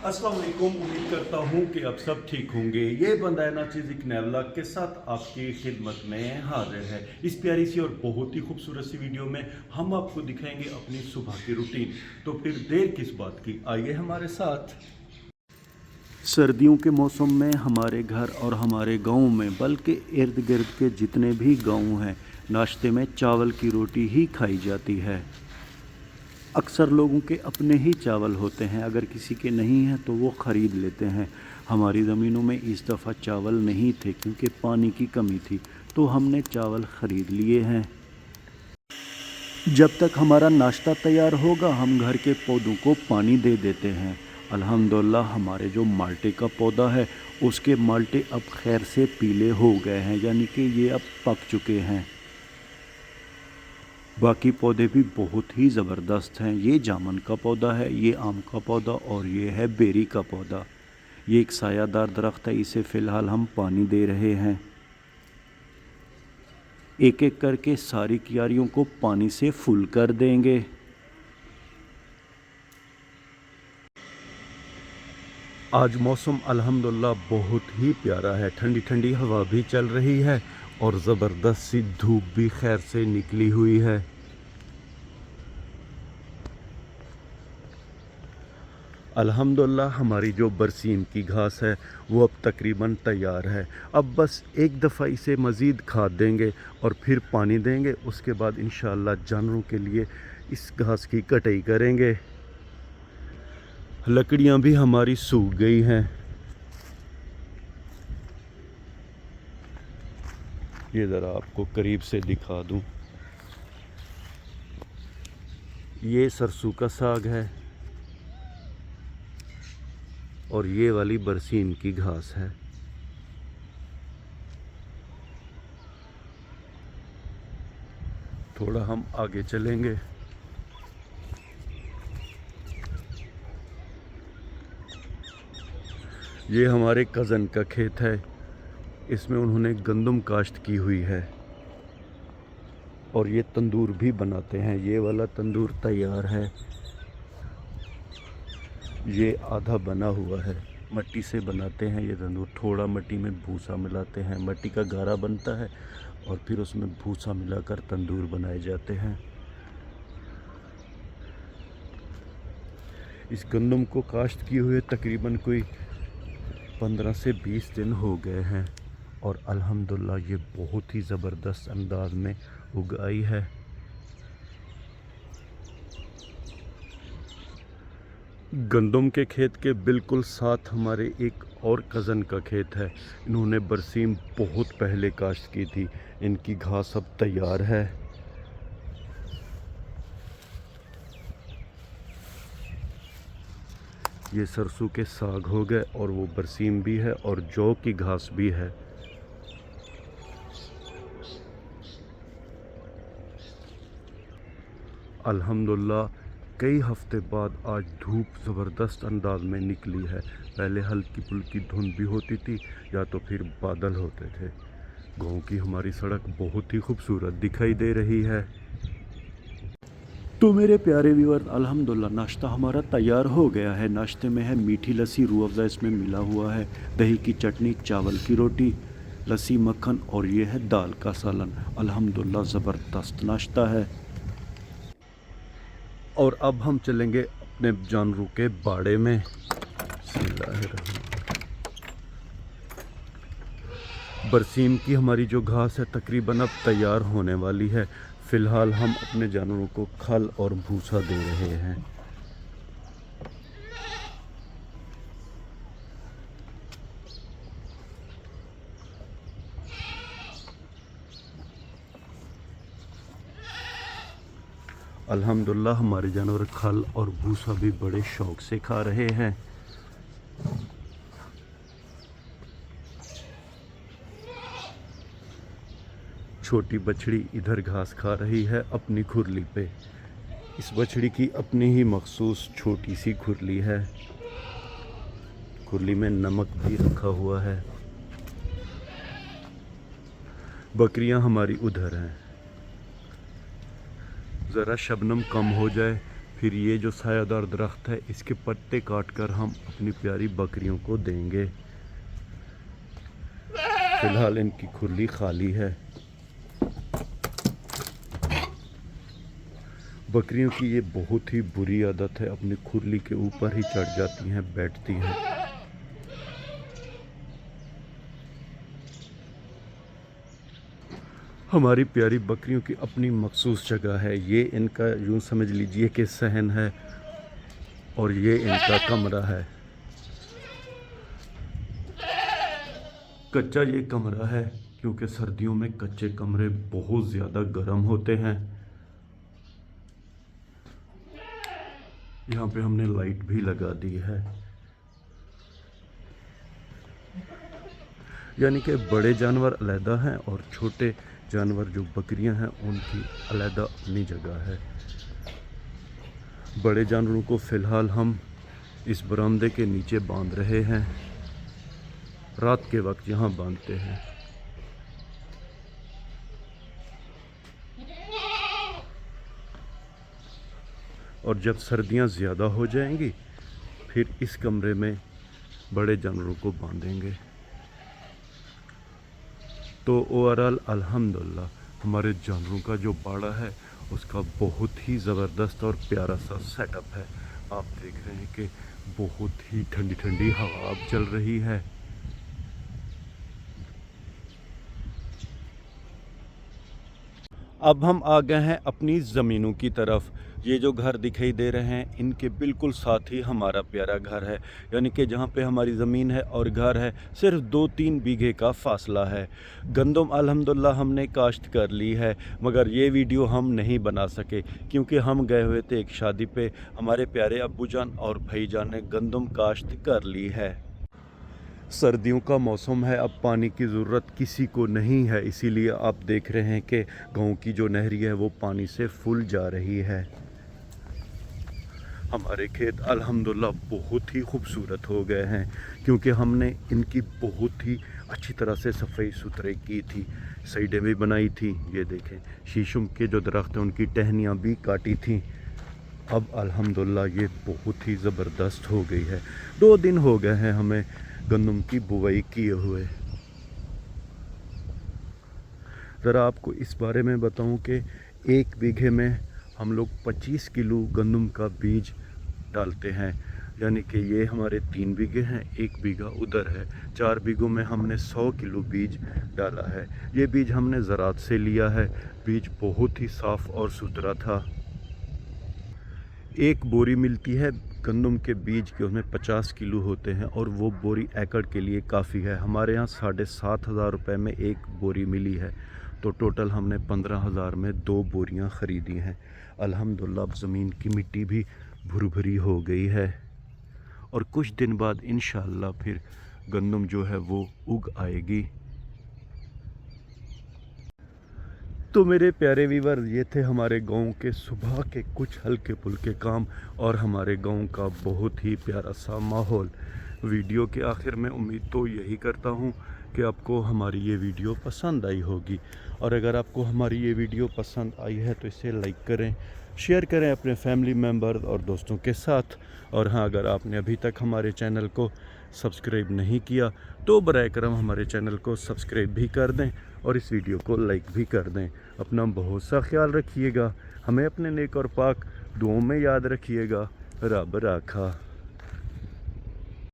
अस्सलाम वालेकुम। उम्मीद करता हूँ कि आप सब ठीक होंगे। ये बंदा है नाचिज़ एक नए व्लॉग के साथ आपकी खिदमत में हाजिर है। इस प्यारी सी और बहुत ही खूबसूरत सी वीडियो में हम आपको दिखाएंगे अपनी सुबह की रूटीन। तो फिर देर किस बात की, आइए हमारे साथ। सर्दियों के मौसम में हमारे घर और हमारे गाँव में बल्कि इर्द गिर्द के जितने भी गाँव हैं, नाश्ते में चावल की रोटी ही खाई जाती है। अक्सर लोगों के अपने ही चावल होते हैं, अगर किसी के नहीं हैं तो वो ख़रीद लेते हैं। हमारी ज़मीनों में इस दफ़ा चावल नहीं थे क्योंकि पानी की कमी थी, तो हमने चावल ख़रीद लिए हैं। जब तक हमारा नाश्ता तैयार होगा हम घर के पौधों को पानी दे देते हैं। अल्हम्दुलिल्लाह हमारे जो माल्टे का पौधा है उसके माल्टे अब खैर से पीले हो गए हैं, यानी कि ये अब पक चुके हैं। बाकी पौधे भी बहुत ही ज़बरदस्त हैं। ये जामुन का पौधा है, ये आम का पौधा और ये है बेरी का पौधा। ये एक सायादार दरख्त है, इसे फ़िलहाल हम पानी दे रहे हैं। एक एक करके सारी क्यारियों को पानी से फुल कर देंगे। आज मौसम अल्हम्दुलिल्लाह बहुत ही प्यारा है, ठंडी ठंडी हवा भी चल रही है और ज़बरदस्त सी धूप भी खैर से निकली हुई है। अल्हम्दुलिल्लाह हमारी जो बरसीम की घास है वो अब तकरीबन तैयार है। अब बस एक दफ़ा इसे मज़ीद खाद देंगे और फिर पानी देंगे, उसके बाद इंशाअल्लाह जानवरों के लिए इस घास की कटाई करेंगे। लकड़ियाँ भी हमारी सूख गई हैं। ये ज़रा आपको करीब से दिखा दूँ, ये सरसों का साग है और ये वाली बरसीम की घास है। थोड़ा हम आगे चलेंगे। ये हमारे कज़न का खेत है, इसमें उन्होंने गंदम काश्त की हुई है और ये तंदूर भी बनाते हैं। ये वाला तंदूर तैयार है, ये आधा बना हुआ है। मट्टी से बनाते हैं ये तंदूर, थोड़ा मट्टी में भूसा मिलाते हैं, मट्टी का गारा बनता है और फिर उसमें भूसा मिलाकर तंदूर बनाए जाते हैं। इस गंदम को काश्त किए हुए तकरीबन कोई 15 से 20 दिन हो गए हैं और अल्हम्दुलिल्लाह ये बहुत ही ज़बरदस्त अंदाज में उग आई है। गंदम के खेत के बिल्कुल साथ हमारे एक और कज़न का खेत है। इन्होंने बरसीम बहुत पहले काश्त की थी, इनकी घास अब तैयार है। ये सरसों के साग हो गए और वो बरसीम भी है और जौ की घास भी है। अल्हम्दुलिल्लाह कई हफ्ते बाद आज धूप ज़बरदस्त अंदाज में निकली है। पहले हल्की फुल्की धुंध भी होती थी या तो फिर बादल होते थे। गाँव की हमारी सड़क बहुत ही खूबसूरत दिखाई दे रही है। तो मेरे प्यारे व्यूअर, अल्हम्दुलिल्लाह नाश्ता हमारा तैयार हो गया है। नाश्ते में है मीठी लस्सी, रूह अफ़ज़ा इसमें मिला हुआ है, दही की चटनी, चावल की रोटी, लस्सी, मक्खन और ये है दाल का सालन। अल्हम्दुलिल्लाह ज़बरदस्त नाश्ता है। और अब हम चलेंगे अपने जानवरों के बाड़े में। बरसीम की हमारी जो घास है तकरीबन अब तैयार होने वाली है। फ़िलहाल हम अपने जानवरों को खल और भूसा दे रहे हैं। अल्हम्दुलिल्लाह हमारे जानवर खल और भूसा भी बड़े शौक से खा रहे हैं। छोटी बछड़ी इधर घास खा रही है अपनी खुरली पे। इस बछड़ी की अपनी ही मखसूस छोटी सी खुरली है, खुरली में नमक भी रखा हुआ है। बकरियां हमारी उधर हैं। ज़रा शबनम कम हो जाए फिर ये जो सायादार दरख्त है इसके पत्ते काट कर हम अपनी प्यारी बकरियों को देंगे। फिलहाल इनकी खुरली खाली है। बकरियों की ये बहुत ही बुरी आदत है, अपनी खुरली के ऊपर ही चढ़ जाती हैं, बैठती हैं। हमारी प्यारी बकरियों की अपनी मखसूस जगह है। ये इनका यूँ समझ लीजिए कि सहन है और ये इनका कमरा है। कच्चा ये कमरा है क्योंकि सर्दियों में कच्चे कमरे बहुत ज़्यादा गर्म होते हैं। यहाँ पे हमने लाइट भी लगा दी है, यानी कि बड़े जानवर अलहदा हैं और छोटे जानवर जो बकरियां हैं उनकी अलहदा अपनी जगह है। बड़े जानवरों को फ़िलहाल हम इस बरामदे के नीचे बांध रहे हैं। रात के वक्त यहाँ बांधते हैं। और जब सर्दियाँ ज़्यादा हो जाएंगी फिर इस कमरे में बड़े जानवरों को बांधेंगे। तो ओवरऑल अल्हम्दुलिल्लाह हमारे जानवरों का जो बाड़ा है उसका बहुत ही ज़बरदस्त और प्यारा सा सेटअप है। आप देख रहे हैं कि बहुत ही ठंडी ठंडी हवा अब चल रही है। अब हम आ गए हैं अपनी ज़मीनों की तरफ। ये जो घर दिखाई दे रहे हैं इनके बिल्कुल साथ ही हमारा प्यारा घर है, यानी कि जहाँ पे हमारी ज़मीन है और घर है सिर्फ 2-3 बीघे का फासला है। गंदम अल्हम्दुलिल्लाह हमने काश्त कर ली है, मगर ये वीडियो हम नहीं बना सके क्योंकि हम गए हुए थे एक शादी पे। हमारे प्यारे अब्बूजान और भाईजान ने गंदम काश्त कर ली है। सर्दियों का मौसम है, अब पानी की ज़रूरत किसी को नहीं है, इसीलिए आप देख रहे हैं कि गाँव की जो नहरी है वो पानी से फुल जा रही है। हमारे खेत अल्हम्दुलिल्लाह बहुत ही खूबसूरत हो गए हैं क्योंकि हमने इनकी बहुत ही अच्छी तरह से सफाई सुथराई की थी, साइडें भी बनाई थी। ये देखें शीशम के जो दरख्त हैं उनकी टहनियाँ भी काटी थी। अब अल्हम्दुलिल्लाह ये बहुत ही ज़बरदस्त हो गई है। 2 दिन हो गए हैं हमें गंदम की बुवाई किए हुए। ज़रा आपको इस बारे में बताऊं कि 1 बीघे में हम लोग 25 किलो गंदम का बीज डालते हैं, यानी कि ये हमारे 3 बीघे हैं, 1 बीघा उधर है। 4 बीघों में हमने 100 किलो बीज डाला है। ये बीज हमने ज़रात से लिया है। बीज बहुत ही साफ़ और सुथरा था। 1 बोरी मिलती है गंदम के बीज के, उसमें 50 किलो होते हैं और वो बोरी एकड़ के लिए काफ़ी है। हमारे यहाँ 7,500 रुपये में 1 बोरी मिली है, तो टोटल हमने 15,000 में 2 बोरियां ख़रीदी हैं। अल्हम्दुलिल्लाह अब ज़मीन की मिट्टी भी भुरभुरी हो गई है और कुछ दिन बाद इंशाअल्लाह फिर गंदम जो है वो उग आएगी। तो मेरे प्यारे व्यूअर, ये थे हमारे गांव के सुबह के कुछ हल्के फुल्के काम और हमारे गांव का बहुत ही प्यारा सा माहौल। वीडियो के आखिर में उम्मीद तो यही करता हूँ कि आपको हमारी ये वीडियो पसंद आई होगी, और अगर आपको हमारी ये वीडियो पसंद आई है तो इसे लाइक करें, शेयर करें अपने फैमिली मेम्बर और दोस्तों के साथ। और हाँ, अगर आपने अभी तक हमारे चैनल को सब्सक्राइब नहीं किया तो बराए करम हमारे चैनल को सब्सक्राइब भी कर दें और इस वीडियो को लाइक भी कर दें। अपना बहुत सा ख्याल रखिएगा, हमें अपने नेक और पाक दुआओं में याद रखिएगा। रब राखा।